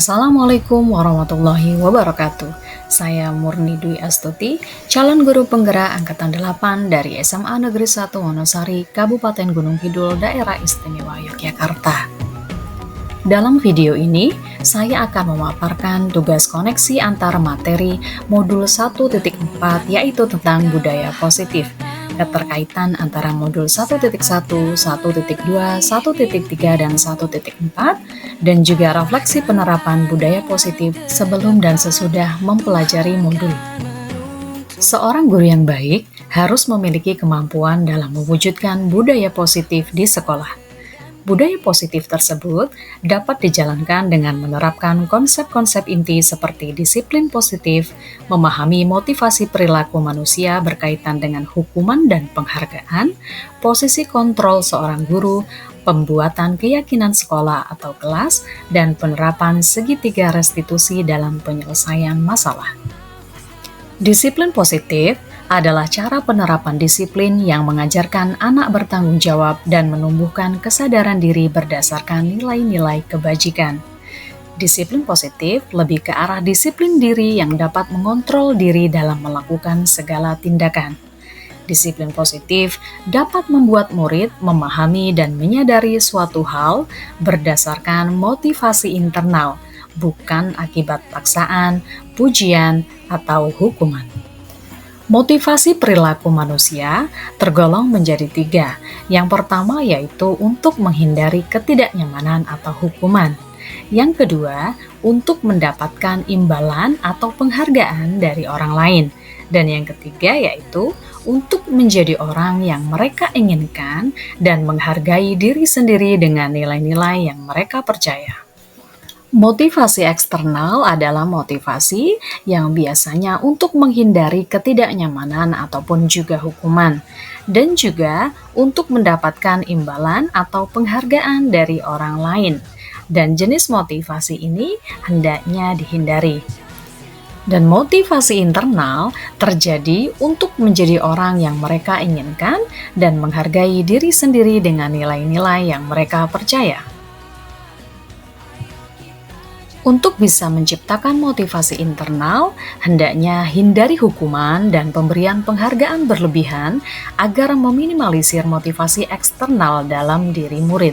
Assalamualaikum warahmatullahi wabarakatuh. Saya Murni Dwi Astuti, calon guru penggerak angkatan 8 dari SMA Negeri 1 Wonosari, Kabupaten Gunung Kidul, Daerah Istimewa Yogyakarta. Dalam video ini, saya akan memaparkan tugas koneksi antar materi modul 1.4 yaitu tentang budaya positif, keterkaitan antara modul 1.1, 1.2, 1.3, dan 1.4, dan juga refleksi penerapan budaya positif sebelum dan sesudah mempelajari modul. Seorang guru yang baik harus memiliki kemampuan dalam mewujudkan budaya positif di sekolah. Budaya positif tersebut dapat dijalankan dengan menerapkan konsep-konsep inti seperti disiplin positif, memahami motivasi perilaku manusia berkaitan dengan hukuman dan penghargaan, posisi kontrol seorang guru, pembuatan keyakinan sekolah atau kelas, dan penerapan segitiga restitusi dalam penyelesaian masalah. Disiplin positif adalah cara penerapan disiplin yang mengajarkan anak bertanggung jawab dan menumbuhkan kesadaran diri berdasarkan nilai-nilai kebajikan. Disiplin positif lebih ke arah disiplin diri yang dapat mengontrol diri dalam melakukan segala tindakan. Disiplin positif dapat membuat murid memahami dan menyadari suatu hal berdasarkan motivasi internal, bukan akibat paksaan, pujian, atau hukuman. Motivasi perilaku manusia tergolong menjadi 3. Yang pertama yaitu untuk menghindari ketidaknyamanan atau hukuman. Yang kedua, untuk mendapatkan imbalan atau penghargaan dari orang lain. Dan yang ketiga yaitu untuk menjadi orang yang mereka inginkan dan menghargai diri sendiri dengan nilai-nilai yang mereka percaya. Motivasi eksternal adalah motivasi yang biasanya untuk menghindari ketidaknyamanan ataupun juga hukuman, dan juga untuk mendapatkan imbalan atau penghargaan dari orang lain. Dan jenis motivasi ini hendaknya dihindari. Dan motivasi internal terjadi untuk menjadi orang yang mereka inginkan dan menghargai diri sendiri dengan nilai-nilai yang mereka percaya. Untuk bisa menciptakan motivasi internal, hendaknya hindari hukuman dan pemberian penghargaan berlebihan agar meminimalisir motivasi eksternal dalam diri murid.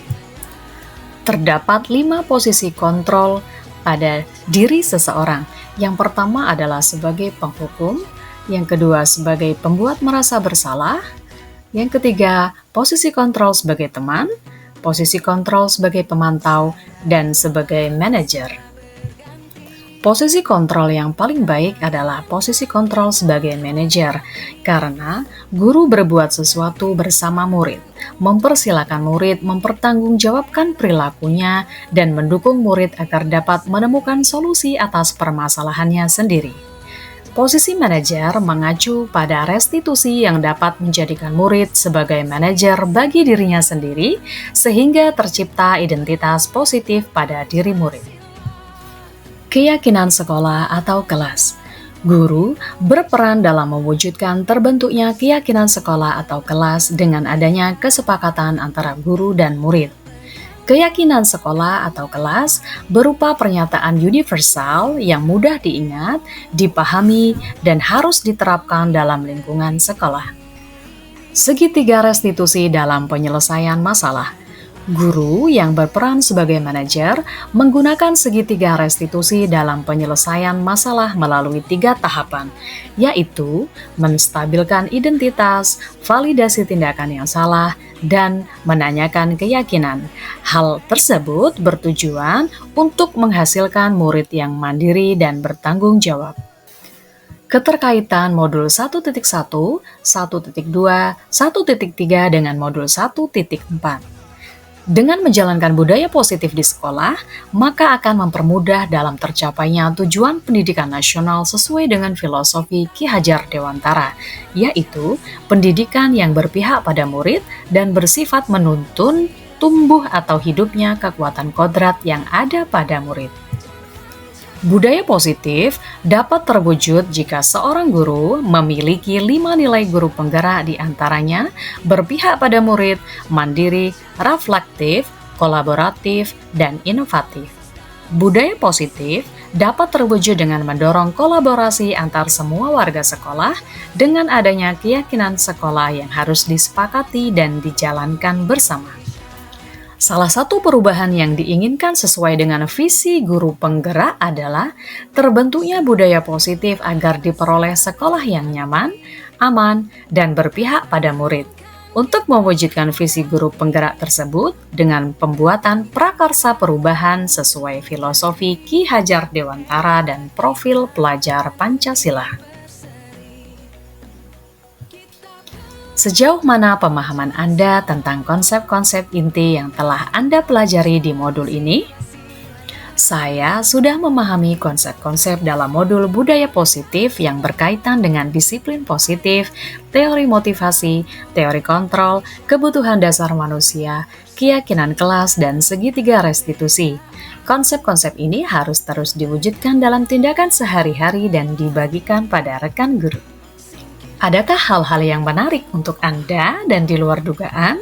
Terdapat 5 posisi kontrol pada diri seseorang. Yang pertama adalah sebagai penghukum, yang kedua sebagai pembuat merasa bersalah, yang ketiga posisi kontrol sebagai teman, posisi kontrol sebagai pemantau, dan sebagai manajer. Posisi kontrol yang paling baik adalah posisi kontrol sebagai manajer, karena guru berbuat sesuatu bersama murid, mempersilakan murid mempertanggungjawabkan perilakunya, dan mendukung murid agar dapat menemukan solusi atas permasalahannya sendiri. Posisi manajer mengacu pada restitusi yang dapat menjadikan murid sebagai manajer bagi dirinya sendiri, sehingga tercipta identitas positif pada diri murid. Keyakinan sekolah atau kelas. Guru berperan dalam mewujudkan terbentuknya keyakinan sekolah atau kelas dengan adanya kesepakatan antara guru dan murid. Keyakinan sekolah atau kelas berupa pernyataan universal yang mudah diingat, dipahami, dan harus diterapkan dalam lingkungan sekolah. Segitiga restitusi dalam penyelesaian masalah. Guru yang berperan sebagai manajer menggunakan segitiga restitusi dalam penyelesaian masalah melalui 3 tahapan, yaitu menstabilkan identitas, validasi tindakan yang salah, dan menanyakan keyakinan. Hal tersebut bertujuan untuk menghasilkan murid yang mandiri dan bertanggung jawab. Keterkaitan modul 1.1, 1.2, 1.3 dengan modul 1.4. Dengan menjalankan budaya positif di sekolah, maka akan mempermudah dalam tercapainya tujuan pendidikan nasional sesuai dengan filosofi Ki Hajar Dewantara, yaitu pendidikan yang berpihak pada murid dan bersifat menuntun tumbuh atau hidupnya kekuatan kodrat yang ada pada murid. Budaya positif dapat terwujud jika seorang guru memiliki 5 nilai guru penggerak, di antaranya berpihak pada murid, mandiri, reflektif, kolaboratif, dan inovatif. Budaya positif dapat terwujud dengan mendorong kolaborasi antar semua warga sekolah dengan adanya keyakinan sekolah yang harus disepakati dan dijalankan bersama. Salah satu perubahan yang diinginkan sesuai dengan visi guru penggerak adalah terbentuknya budaya positif agar diperoleh sekolah yang nyaman, aman, dan berpihak pada murid. Untuk mewujudkan visi guru penggerak tersebut dengan pembuatan prakarsa perubahan sesuai filosofi Ki Hajar Dewantara dan profil pelajar Pancasila. Sejauh mana pemahaman Anda tentang konsep-konsep inti yang telah Anda pelajari di modul ini? Saya sudah memahami konsep-konsep dalam modul budaya positif yang berkaitan dengan disiplin positif, teori motivasi, teori kontrol, kebutuhan dasar manusia, keyakinan kelas, dan segitiga restitusi. Konsep-konsep ini harus terus diwujudkan dalam tindakan sehari-hari dan dibagikan pada rekan guru. Adakah hal-hal yang menarik untuk Anda dan di luar dugaan?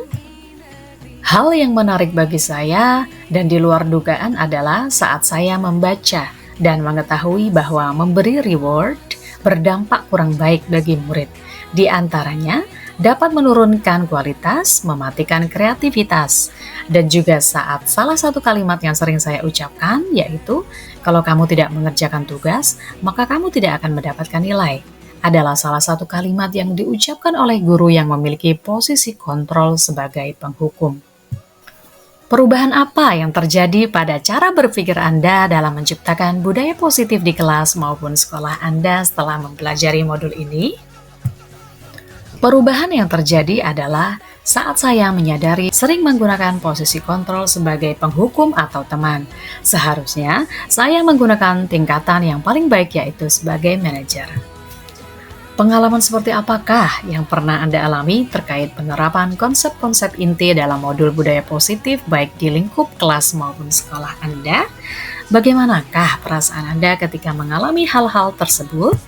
Hal yang menarik bagi saya dan di luar dugaan adalah saat saya membaca dan mengetahui bahwa memberi reward berdampak kurang baik bagi murid. Di antaranya, dapat menurunkan kualitas, mematikan kreativitas. Dan juga saat salah satu kalimat yang sering saya ucapkan yaitu, kalau kamu tidak mengerjakan tugas, maka kamu tidak akan mendapatkan nilai. Adalah salah satu kalimat yang diucapkan oleh guru yang memiliki posisi kontrol sebagai penghukum. Perubahan apa yang terjadi pada cara berpikir Anda dalam menciptakan budaya positif di kelas maupun sekolah Anda setelah mempelajari modul ini? Perubahan yang terjadi adalah saat saya menyadari sering menggunakan posisi kontrol sebagai penghukum atau teman. Seharusnya saya menggunakan tingkatan yang paling baik yaitu sebagai manajer. Pengalaman seperti apakah yang pernah Anda alami terkait penerapan konsep-konsep inti dalam modul budaya positif baik di lingkup kelas maupun sekolah Anda? Bagaimanakah perasaan Anda ketika mengalami hal-hal tersebut?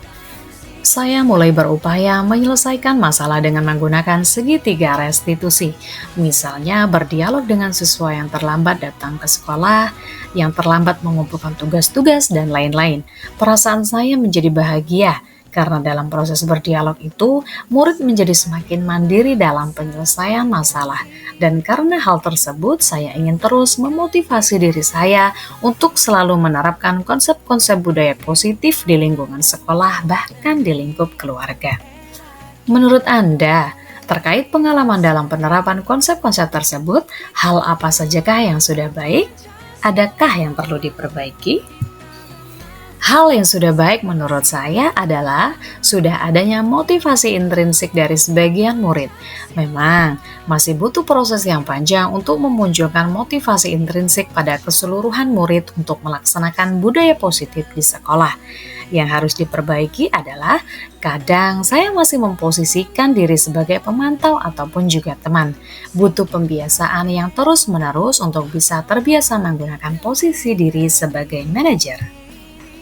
Saya mulai berupaya menyelesaikan masalah dengan menggunakan segitiga restitusi. Misalnya berdialog dengan siswa yang terlambat datang ke sekolah, yang terlambat mengumpulkan tugas-tugas, dan lain-lain. Perasaan saya menjadi bahagia karena dalam proses berdialog itu, murid menjadi semakin mandiri dalam penyelesaian masalah. Dan karena hal tersebut, saya ingin terus memotivasi diri saya untuk selalu menerapkan konsep-konsep budaya positif di lingkungan sekolah, bahkan di lingkup keluarga. Menurut Anda, terkait pengalaman dalam penerapan konsep-konsep tersebut, hal apa sajakah yang sudah baik? Adakah yang perlu diperbaiki? Hal yang sudah baik menurut saya adalah sudah adanya motivasi intrinsik dari sebagian murid. Memang masih butuh proses yang panjang untuk memunculkan motivasi intrinsik pada keseluruhan murid untuk melaksanakan budaya positif di sekolah. Yang harus diperbaiki adalah kadang saya masih memposisikan diri sebagai pemantau ataupun juga teman. Butuh pembiasaan yang terus-menerus untuk bisa terbiasa menggunakan posisi diri sebagai manajer.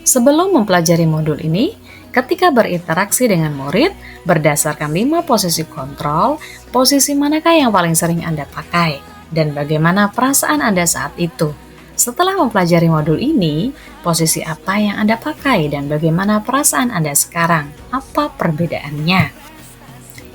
Sebelum mempelajari modul ini, ketika berinteraksi dengan murid, berdasarkan 5 posisi kontrol, posisi manakah yang paling sering Anda pakai, dan bagaimana perasaan Anda saat itu? Setelah mempelajari modul ini, posisi apa yang Anda pakai dan bagaimana perasaan Anda sekarang? Apa perbedaannya?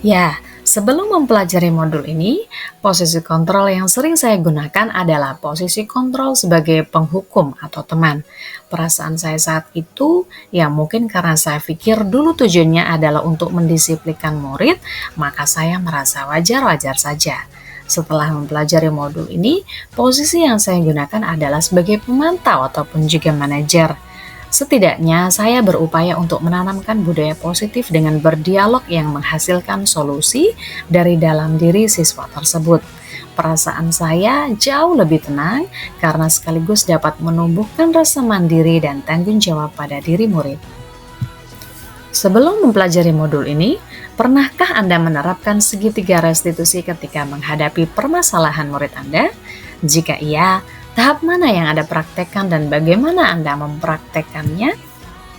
Ya, sebelum mempelajari modul ini, posisi kontrol yang sering saya gunakan adalah posisi kontrol sebagai penghukum atau teman. Perasaan saya saat itu, ya mungkin karena saya pikir dulu tujuannya adalah untuk mendisiplinkan murid, maka saya merasa wajar-wajar saja. Setelah mempelajari modul ini, posisi yang saya gunakan adalah sebagai pemantau ataupun juga manajer. Setidaknya saya berupaya untuk menanamkan budaya positif dengan berdialog yang menghasilkan solusi dari dalam diri siswa tersebut. Perasaan saya jauh lebih tenang karena sekaligus dapat menumbuhkan rasa mandiri dan tanggung jawab pada diri murid. Sebelum mempelajari modul ini, pernahkah Anda menerapkan segitiga restitusi ketika menghadapi permasalahan murid Anda? Jika iya, tahap mana yang Anda praktekkan dan bagaimana Anda mempraktekkannya?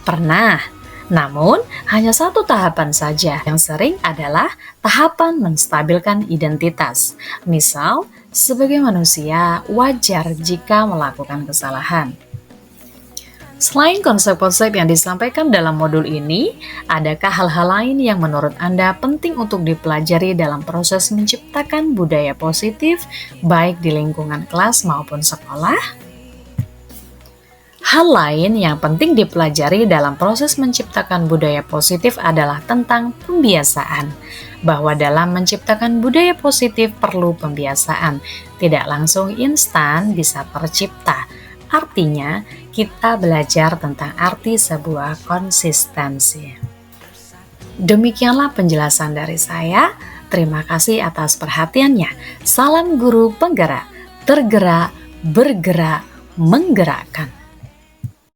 Pernah, namun hanya satu tahapan saja. Yang sering adalah tahapan menstabilkan identitas. Misal, sebagai manusia wajar jika melakukan kesalahan. Selain konsep-konsep yang disampaikan dalam modul ini, adakah hal-hal lain yang menurut Anda penting untuk dipelajari dalam proses menciptakan budaya positif, baik di lingkungan kelas maupun sekolah? Hal lain yang penting dipelajari dalam proses menciptakan budaya positif adalah tentang pembiasaan. Bahwa dalam menciptakan budaya positif perlu pembiasaan, tidak langsung instan bisa tercipta. Artinya, kita belajar tentang arti sebuah konsistensi. Demikianlah penjelasan dari saya. Terima kasih atas perhatiannya. Salam guru penggerak, tergerak, bergerak, menggerakkan.